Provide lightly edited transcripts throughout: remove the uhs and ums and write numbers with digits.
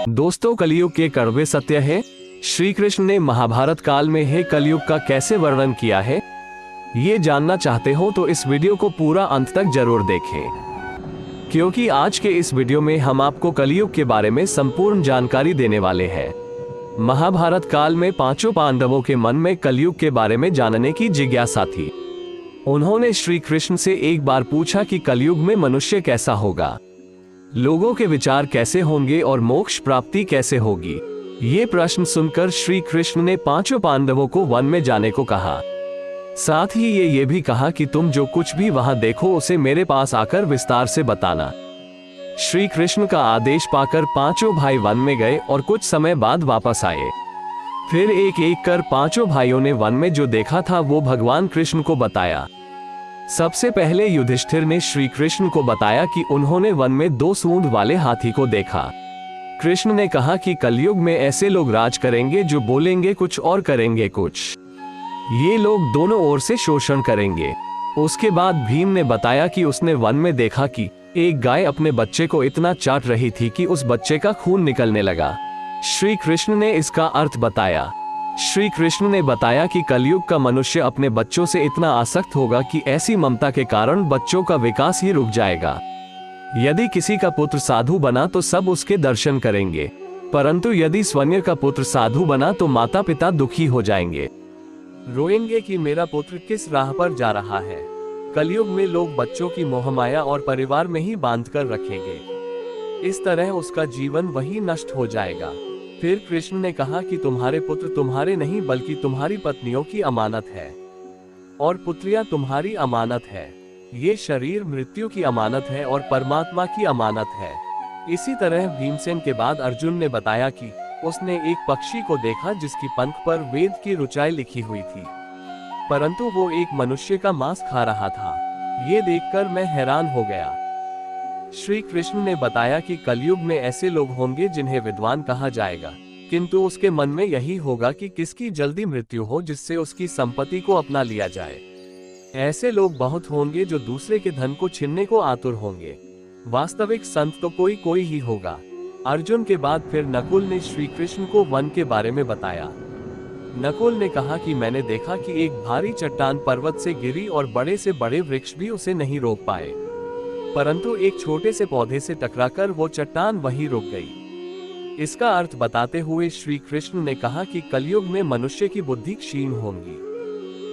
दोस्तों, कलयुग के कड़वे सत्य है। श्री कृष्ण ने महाभारत काल में है कलयुग का कैसे वर्णन किया है। ये जानना चाहते हो तो इस वीडियो को पूरा अंत तक जरूर देखें, क्योंकि आज के इस वीडियो में हम आपको कलयुग के बारे में संपूर्ण जानकारी देने वाले हैं। महाभारत काल में पांचों पांडवों के मन में कलयुग के बारे में जानने की जिज्ञासा थी। उन्होंने श्री कृष्ण से एक बार पूछा कि कलयुग में मनुष्य कैसा होगा, लोगों के विचार कैसे होंगे और मोक्ष प्राप्ति कैसे होगी। ये प्रश्न सुनकर श्री कृष्ण ने पांचों पांडवों को वन में जाने को कहा। साथ ही ये भी कहा कि तुम जो कुछ भी वहां देखो उसे मेरे पास आकर विस्तार से बताना। श्री कृष्ण का आदेश पाकर पांचों भाई वन में गए और कुछ समय बाद वापस आए। फिर एक एक कर पांचों भाइयों ने वन में जो देखा था वो भगवान कृष्ण को बताया। सबसे पहले युधिष्ठिर ने श्री कृष्ण को बताया कि उन्होंने वन में 2 सूंड वाले हाथी को देखा। कृष्ण ने कहा कि कलयुग में ऐसे लोग राज करेंगे जो बोलेंगे कुछ और करेंगे कुछ। ये लोग दोनों ओर से शोषण करेंगे। उसके बाद भीम ने बताया कि उसने वन में देखा कि एक गाय अपने बच्चे को इतना चाट रही थी कि उस बच्चे का खून निकलने लगा। श्री कृष्ण ने इसका अर्थ बताया। श्री कृष्ण ने बताया कि कलयुग का मनुष्य अपने बच्चों से इतना आसक्त होगा कि ऐसी ममता के कारण बच्चों का विकास ही रुक जाएगा। यदि किसी का पुत्र साधु बना तो सब उसके दर्शन करेंगे, परंतु यदि स्वयं का पुत्र साधु बना तो माता पिता दुखी हो जाएंगे, रोएंगे कि मेरा पुत्र किस राह पर जा रहा है। कलयुग में लोग बच्चों की मोहमाया और परिवार में ही बांध कर रखेंगे। इस तरह उसका जीवन वही नष्ट हो जाएगा। फिर कृष्ण ने कहा कि तुम्हारे पुत्र तुम्हारे नहीं बल्कि तुम्हारी पत्नियों की अमानत है, और पुत्रियां तुम्हारी अमानत है। ये शरीर मृत्यु की अमानत है और परमात्मा की अमानत है। इसी तरह भीमसेन के बाद अर्जुन ने बताया कि उसने एक पक्षी को देखा जिसकी पंख पर वेद की ऋचाएं लिखी हुई थी, परंतु वो एक मनुष्य का मांस खा रहा था। ये देखकर मैं हैरान हो गया। श्री कृष्ण ने बताया कि कलयुग में ऐसे लोग होंगे जिन्हें विद्वान कहा जाएगा, किंतु उसके मन में यही होगा कि किसकी जल्दी मृत्यु हो जिससे उसकी संपत्ति को अपना लिया जाए। ऐसे लोग बहुत होंगे जो दूसरे के धन को छीनने को आतुर होंगे। वास्तविक संत तो कोई कोई ही होगा। अर्जुन के बाद फिर नकुल ने श्री कृष्ण को वन के बारे में बताया। नकुल ने कहा कि मैंने देखा कि एक भारी चट्टान पर्वत से गिरी और बड़े से बड़े वृक्ष भी उसे नहीं रोक पाए, परंतु एक छोटे से पौधे से टकराकर वो चट्टान वहीं रुक गई। इसका अर्थ बताते हुए श्री कृष्ण ने कहा कि कलयुग में मनुष्य की बुद्धि क्षीण होगी,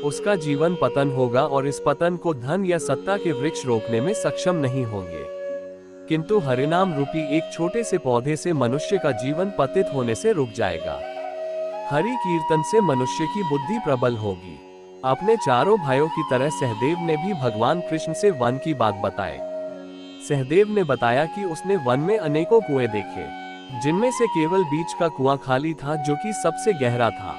उसका जीवन पतन होगा और इस पतन को धन या सत्ता के वृक्ष रोकने में सक्षम नहीं होंगे, किंतु हरिनाम रूपी एक छोटे से पौधे से मनुष्य का जीवन पतित होने से रुक जाएगा। हरि कीर्तन से मनुष्य की बुद्धि प्रबल होगी। अपने चारों भाइयों की तरह सहदेव ने भी भगवान कृष्ण से वन की बात बताई। सहदेव ने बताया कि उसने वन में अनेकों कुएं देखे, जिनमें से केवल बीच का कुआं खाली था जो कि सबसे गहरा था।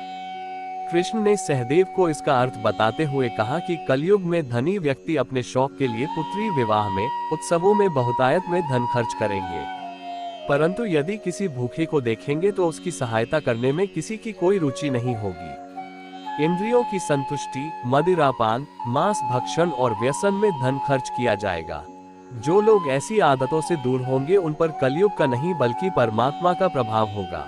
कृष्ण ने सहदेव को इसका अर्थ बताते हुए कहा कि कलयुग में धनी व्यक्ति अपने शौक के लिए पुत्री विवाह में, उत्सवों में, बहुतायत में धन खर्च करेंगे, परंतु यदि किसी भूखे को देखेंगे तो उसकी सहायता करने में किसी की कोई रुचि नहीं होगी। इंद्रियों की संतुष्टि, मदिरापान, मांस भक्षण और व्यसन में धन खर्च किया जाएगा। जो लोग ऐसी आदतों से दूर होंगे उन पर कलयुग का नहीं बल्कि परमात्मा का प्रभाव होगा।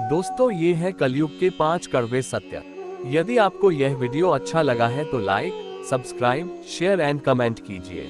दोस्तों, ये है कलयुग के 5 कड़वे सत्य। यदि आपको यह वीडियो अच्छा लगा है तो like, subscribe, share and comment कीजिए।